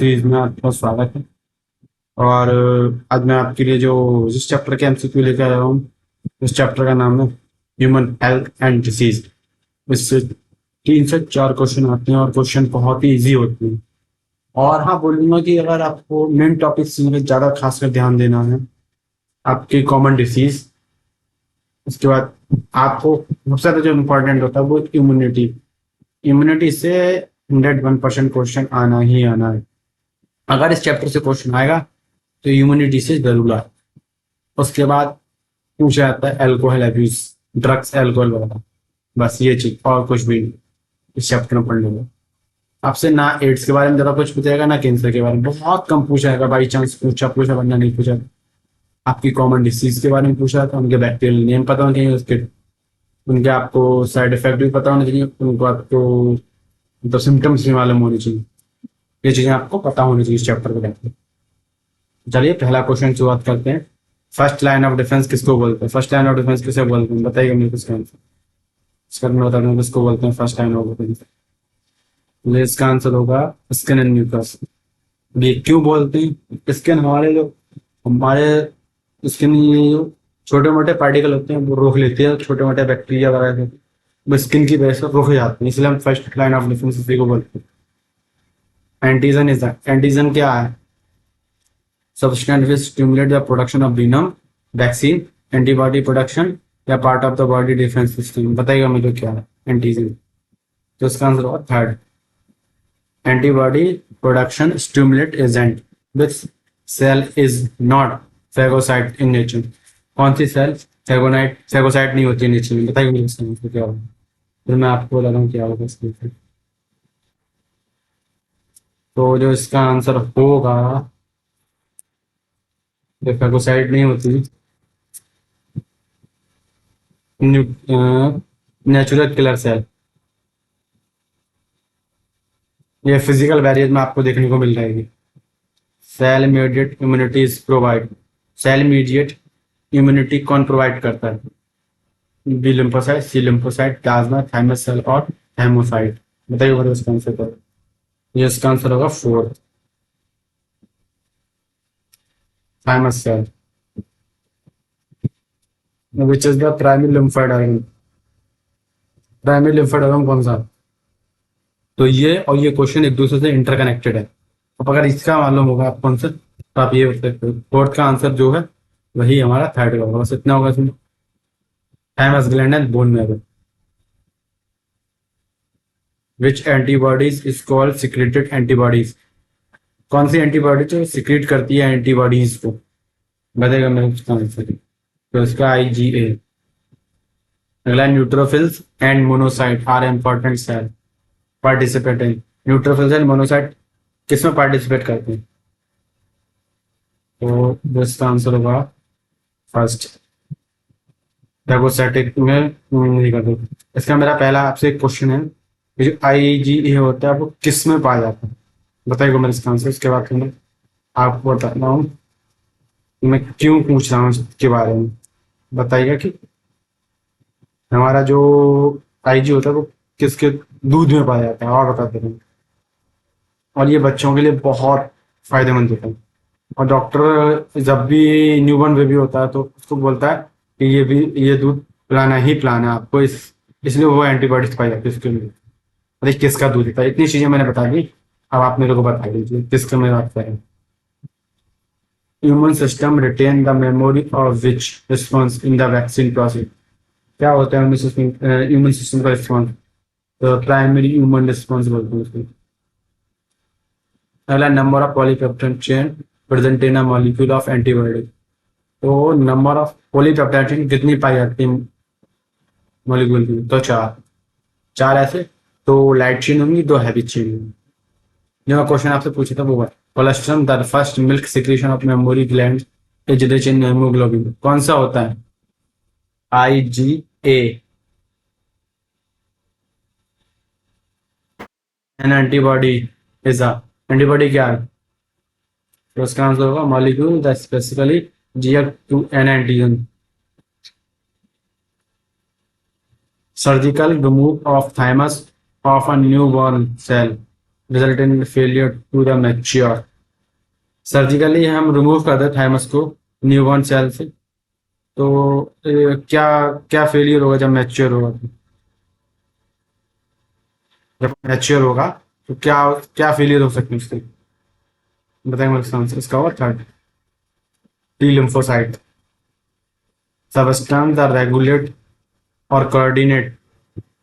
Series में आपका स्वागत है। और आज मैं आपके लिए जो जिस चैप्टर के एमसीक्यू लेकर आया हूँ, उस चैप्टर का नाम है ह्यूमन हेल्थ एंड डिसीज। इससे 3 से 4 क्वेश्चन आते हैं और क्वेश्चन बहुत ही इजी होते हैं। और हाँ, बोलूँगा कि अगर आपको मेन टॉपिक्स में ज़्यादा खासकर ध्यान देना है, आपकी कॉमन डिसीज, उसके बाद आपको सबसे ज़्यादा जो इम्पोर्टेंट होता है वो इम्यूनिटी। इम्यूनिटी से 101% क्वेश्चन आना ही आना है। अगर इस चैप्टर से क्वेश्चन आएगा तो ह्यूमनिटी से जरूर आए। उसके बाद पूछा जाता है अल्कोहल अब्यूज, ड्रग्स एल्कोहल वगैरह। बस ये चीज और कुछ भी नहीं इस चैप्टर में पढ़ने में। आपसे ना एड्स के बारे में ज्यादा कुछ पूछेगा, ना कैंसर के बारे में, बहुत कम पूछा जाएगा। बाई चांस पूछा पूछा वरना नहीं पूछा। आपकी कॉमन डिसीज के बारे में पूछा था, उनके बैक्टीरियल नेम पता होने चाहिए, उसके उनके आपको साइड इफेक्ट भी पता होने चाहिए, उनको आपको तो सिम्टम्स भी मालूम होने चाहिए। ये चीजें आपको पता होनी चाहिए इस चैप्टर को देखते। चलिए पहला क्वेश्चन शुरुआत करते हैं। फर्स्ट लाइन ऑफ डिफेंस किसको बोलते हैं? फर्स्ट लाइन ऑफ डिफेंस किसे बोलते हैं बताइएगा मेरे को इसका आंसर। इसका मैं बता दूं किसको बोलते हैं फर्स्ट लाइन ऑफ डिफेंस। इसका आंसर होगा स्किन एंड म्यूकस। ये क्यों बोलते हैं? स्किन हमारे जो हमारे स्किन, ये जो छोटे मोटे पार्टिकल होते हैं वो रोक लेते हैं, छोटे मोटे बैक्टीरिया वगैरह से वो स्किन की वजह से रोके जाते हैं, इसलिए हम फर्स्ट लाइन ऑफ डिफेंस इसी को बोलते हैं। एंटीजन इज एंटीजन क्या है? Substance which stimulate the production of venom, vaccine, antibody production या part of the body defence system. बताइएगा मुझे क्या है एंटीजन। तो इसका आंसर होगा third, antibody production stimulate agent which cell is not phagocyte in nature. कौन सी सेल फेगोसाइट नहीं होती नेचर में? बताइए मुझे इसका आंसर क्या होगा। फिर मैं आपको बता दूँ क्या होगा इसके आंसर। तो जो इसका आंसर होगा, जो फेगोसाइट नहीं होती, नेचुरल किलर सेल। ये फिजिकल बैरियर में आपको देखने को मिल जाएगी। Cell mediate immunity is provide. Cell mediate immunity कौन प्रोवाइड करता है? B lymphocyte, C lymphocyte, plasma, thymus cell और हेमोसाइट। बताइए बताइए इसका आंसर क्या है? ये इसका आंसर होगा fourth, thymus cell, which is the primary lymphoid organ. Primary lymphoid organ कौन सा? तो ये और ये क्वेश्चन एक दूसरे से इंटरकनेक्टेड है। अब अगर इसका मालूम होगा आपको आंसर तो आप ये बता सकते हो। फोर्थ का आंसर जो है वही हमारा थर्ड का होगा। बस इतना होगा इसमें। Thymus gland and bone marrow. Which antibodies is called secreted antibodies. कौन सी एंटीबॉडी जो सिक्रेट करती है एंटीबॉडीज को? बताएगा मैं उसका आंसर। तो इसका IgA। अगला neutrophils and monocyte are important cell participate in. Neutrophils and monocyte किसमें पार्टिसिपेट करते हैं? तो इसका आंसर होगा फर्स्ट, फेगोसाइटिक में नहीं करते। इसका मेरा पहला आपसे एक क्वेश्चन है, ये जो IgA होता है वो किस में पाया जाता है? बताइएगा मेरे इसका आंसर। उसके बाद मैं आपको बताता हूँ मैं क्यों पूछ रहा हूँ इसके बारे में। बताइएगा कि हमारा जो IG होता है वो किसके दूध में पाया जाता है, और बताते हैं। और ये बच्चों के लिए बहुत फायदेमंद होता है। और डॉक्टर जब भी न्यूबॉर्न बेबी होता है तो उसको बोलता है कि ये दूध पिलाना ही पिलाना है आपको, इसलिए वो एंटीबॉडीज पाई जाती है उसके लिए। अरे किसका दूध होता है? इतनी चीजें मैंने बता दी। अब आप मेरे को बता दीजिए किसका मैं बात करें। Human system retain the memory of which response in the vaccine process. क्या होता है ह्यूमन सिस्टम का रिस्पॉन्स? तो प्राइमरी ह्यूमन रिस्पॉन्स बोलते हैं उसको। अगला, number of polypeptide chain present in a molecule of antibody. तो नंबर ऑफ पॉलीपेप्टाइड चेन कितनी पाई जाती है मॉलिक्यूल की? तो चार। चार ऐसे, तो लाइट चेन होंगी, दो हैवी चेन होंगी। जो मैं क्वेश्चन आपसे पूछा था वो है cholesterol the first milk secretion of mammary gland is rich in haemoglobin. कौन सा होता है? IgA। An antibody is a antibody क्या है? तो उसका आंसर होगा molecule that specifically gear to an antigen. Surgical remove of thymus of a newborn cell result in failure to the mature. Surgically हम रिमूव कर दें थाइमस को newborn cell से, तो क्या क्या फेलियर होगा जब मैच्योर होगा? जब मैच्योर होगा तो क्या क्या फेलियर हो सकते हैं उसके? बताएंगे मेरे आंसर इसका होगा third, T lymphocyte. Substance the regulate और coordinate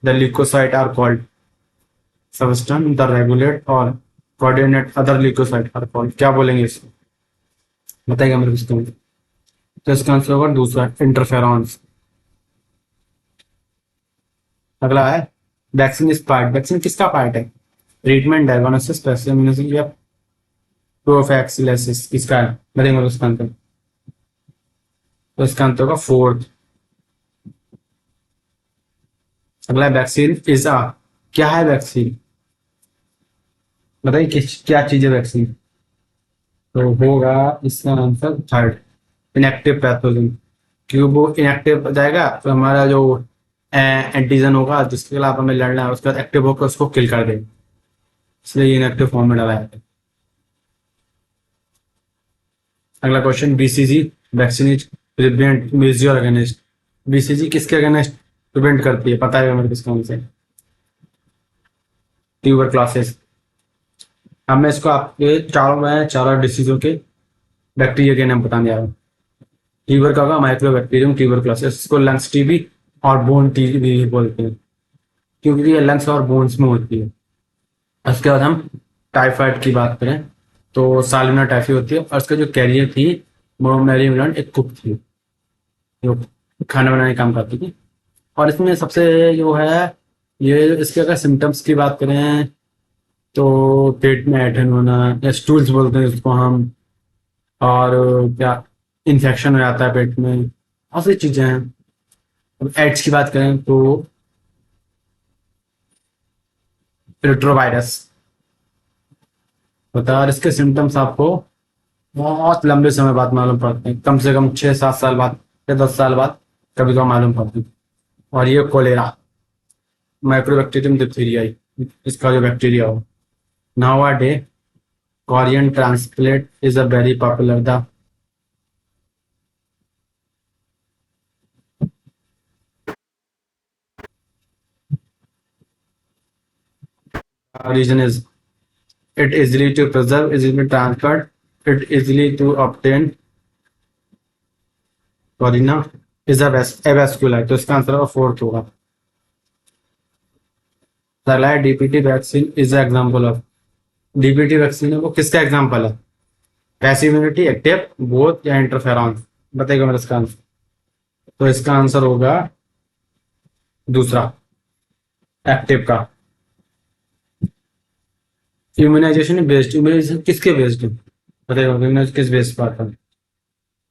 the leucocyte are called. Substance the regulate और coordinate other leucocyte are called. क्या बोलेंगे इसको? बताएगा मेरे को इसका आंसर। तो इसका आंसर होगा दूसरा, इंटरफेरॉन्स। अगला है वैक्सीन इज पार्ट। वैक्सीन किसका पार्ट है? ट्रीटमेंट, डायग्नोसिस, पैसिमिनोसिस या प्रोफैक्सिलिसिस किसका है? बताएंगे उसका आंसर। तो इसका आंसर होगा फोर्थ। अगला वैक्सीन इज अ। क्या है वैक्सीन? बताइए किस क्या चीज है वैक्सीन? तो होगा इसका आंसर थर्ड, इनएक्टिव पैथोजन। क्योंकि वो इनएक्टिव हो जाएगा तो हमारा जो एंटीजन होगा जिसके खिलाफ हमें लड़ना है उसका एक्टिव होकर उसको किल कर देगा, इसलिए इनएक्टिव फॉर्म में डाला है। अगला question, BCG vaccine is prevent measure against. BCG किसके अगेंस्ट प्रिवेंट करती है? पता है मेरे किसका आंसर? Tuber classes. अब मैं इसको आपके चारों डिसीजों के बैक्टीरिया के नाम बताने आ रहा हूँ। ट्यूबर का होगा माइक्रो बैक्टीरियम ट्यूबर क्लासेस, इसको लंग्स टीबी और बोन टीबी भी बोलते हैं क्योंकि ये लंग्स और बोन्स में होती है। उसके बाद हम टाइफाइड की बात करें तो सालिना टाइफी होती है और उसका जो कैरियर थी वो मैरी मिलन एक कुक थी जो खाना बनाने का काम करती थी। और इसमें सबसे जो है ये इसके अगर सिम्टम्स की बात करें तो पेट में ऐठन होना या स्टूल्स बोलते हैं इसको हम, और क्या इन्फेक्शन हो जाता है पेट में, बहुत सी चीजें हैं। अब एड्स की बात करें तो रेट्रोवायरस होता है और इसके सिम्टम्स आपको बहुत लंबे समय बाद मालूम पड़ते हैं, कम से कम 6-7 साल बाद या 10 साल बाद कभी कभी मालूम पड़ते हैं। और ये कोलेरा, माइक्रोबैक्टीरियम डिप्थीरियाई, इसका जो बैक्टीरिया हो। Now Korean transplant is a very popular. The reason is it easily to preserve, easily transferred, it easily to obtain. Corina is a avascular, तो इसका आंसर होगा फोर्थ होगा। अगला है DPT vaccine is example of. DPT vaccine है वो किसका example है? पैसिव इम्यूनिटी, एक्टिव, बोथ या इंटरफेरॉन? बताइएगा मेरा इसका आंसर। तो इसका आंसर होगा दूसरा, एक्टिव का। इम्यूनाइजेशन बेस्ड, इम्यूनाइजेशन किसके बेस्ड है? बताइएगा इम्यूनाइजेशन किस बेस्ड पर आता है?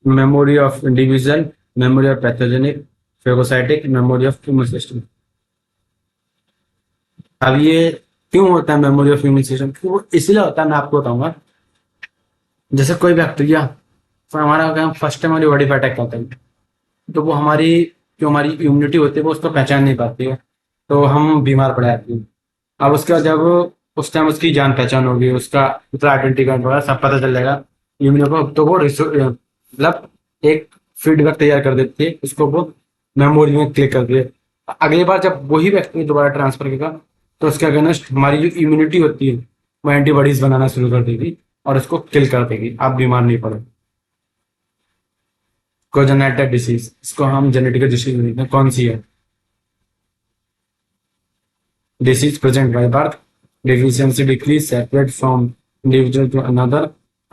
Memory of individual, memory of pathogenic, phagocytic, memory of immune system. अब ये क्यों होता है मेमोरी ऑफ इम्यून सिस्टम? क्यों वो इसलिए होता है, मैं आपको बताऊंगा। जैसे कोई बैक्टीरिया तो हमारा अगर फर्स्ट टाइम हमारी बॉडी पर अटैक करता है तो वो हमारी जो हमारी इम्यूनिटी होती है वो उसको पहचान नहीं पाती है, तो हम बीमार पड़ जाते हैं। अब उसके बाद जब उस टाइम उसकी जान पहचान होगी, उसका पूरा आइडेंटिटी कार्ड वगैरह सब पता चल जाएगा इम्यूनो को, तो वो मतलब एक फीडबैक तैयार कर देती है, उसको वो मेमोरी में क्लिक कर दे। अगली बार जब वही व्यक्ति दोबारा ट्रांसफर करेगा तो उसके अगेंस्ट हमारी जो इम्यूनिटी होती है वो एंटीबॉडीज बनाना शुरू कर देगी और उसको किल कर देगी, आप बीमार नहीं पड़ोगे। कोजेनेटिक डिसीज, इसको हम जेनेटिक डिसीज बोलते हैं, कौन सी है? Disease present by birth, deficiency decrease separate from individual to another,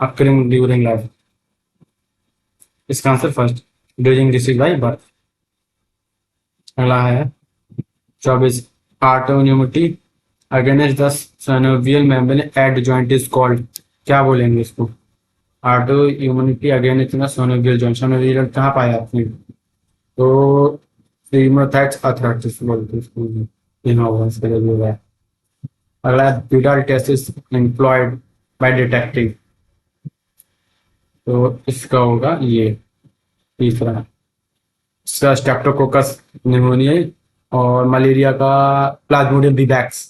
occurring during life। इसका answer first, during disease by birth. अगला है 24, autoimmunity against the synovial membrane at joint is called। क्या बोलेंगे इसको? Autoimmunity against the synovial joint, synovial कहाँ पाया आपने? तो रिमोथैक्स अर्थराइटिस बोलते हैं इसको, ये ना होगा इसका जरूर है। अगला ब्यूटाल test is employed by detecting, तो इसका होगा ये तीसरा। इसका स्ट्रेप्टोकोकस निमोनिया और मलेरिया का प्लाज्मोडियम विवैक्स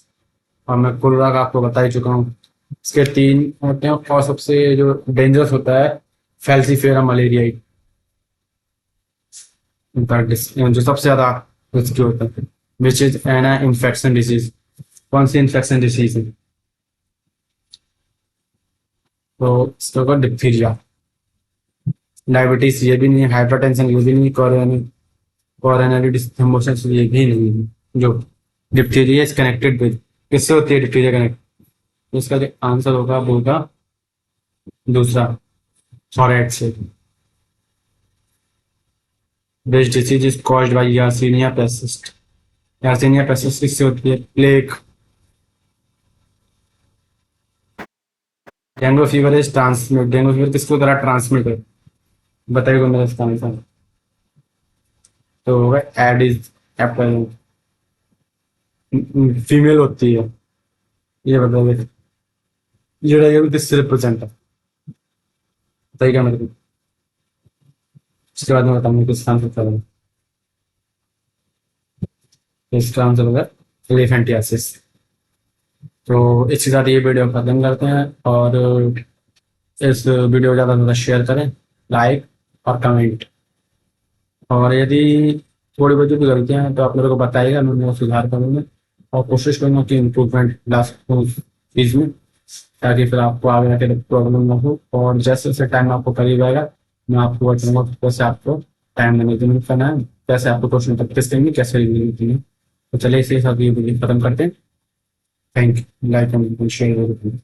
और मैं कोलेरा का आपको बता ही चुका हूँ। इसके 3 होते हैं और सबसे जो डेंजरस होता है फैल्सीफेरा मलेरियाई, जो सबसे ज़्यादा रिस्की होता है, which is an infection disease. कौन सी इन्फेक्शन डिसीज है? तो इसके ऊपर डिप्थीरिया। डायबिटीज ये भी नहीं, हाइपरटेंशन ये भी नहीं, कोरोनरी डिस्ट्रम्बोशन ये भी नहीं। जो डिप्थीरिया इज कनेक्टेड विद, किससे होती है डिप्थीरिया कनेक्ट? इसका जो आंसर होगा वो होगा दूसरा, थॉरैक से। This disease is caused by Yersinia pestis. Yersinia pestis किससे होती है? Plague. Dengue fever is transmit, dengue fever किसके द्वारा ट्रांसमिट है? बताइएगा मेरा इसका आंसर। तो होगा एडिस एप्पल, फीमेल होती है, ये बताइए। ये किससे रिप्रेजेंट है? बताइएगा मेरे को। उसके बाद मैं बताऊंगा किसका आंसर करेंगे। इसका आंसर होगा एलिफेंटियासिस। तो इसके साथ ये वीडियो खत्म करते हैं, और इस वीडियो को ज़्यादा से ज़्यादा शेयर करें, लाइक और कमेंट। और यदि थोड़ी बहुत भी गलतियाँ हैं तो आप मेरे को बताइएगा, मैं उनको सुधार करूँगा और कोशिश करूँगा कि इम्प्रूवमेंट ला सकूँ उस चीज़ में, ताकि फिर आपको आगे जाके प्रॉब्लम ना हो। और जैसे जैसे टाइम आपको करीब आएगा मैं आपको बताऊँगा कि कैसे आपको टाइम मैनेजमेंट करना है, कैसे आपको क्वेश्चन प्रैक्टिस करनी, कैसे रीजनिंग करनी है। तो चलिए इसी के साथ ये वीडियो खत्म करते हैं। Thank you. Like and share.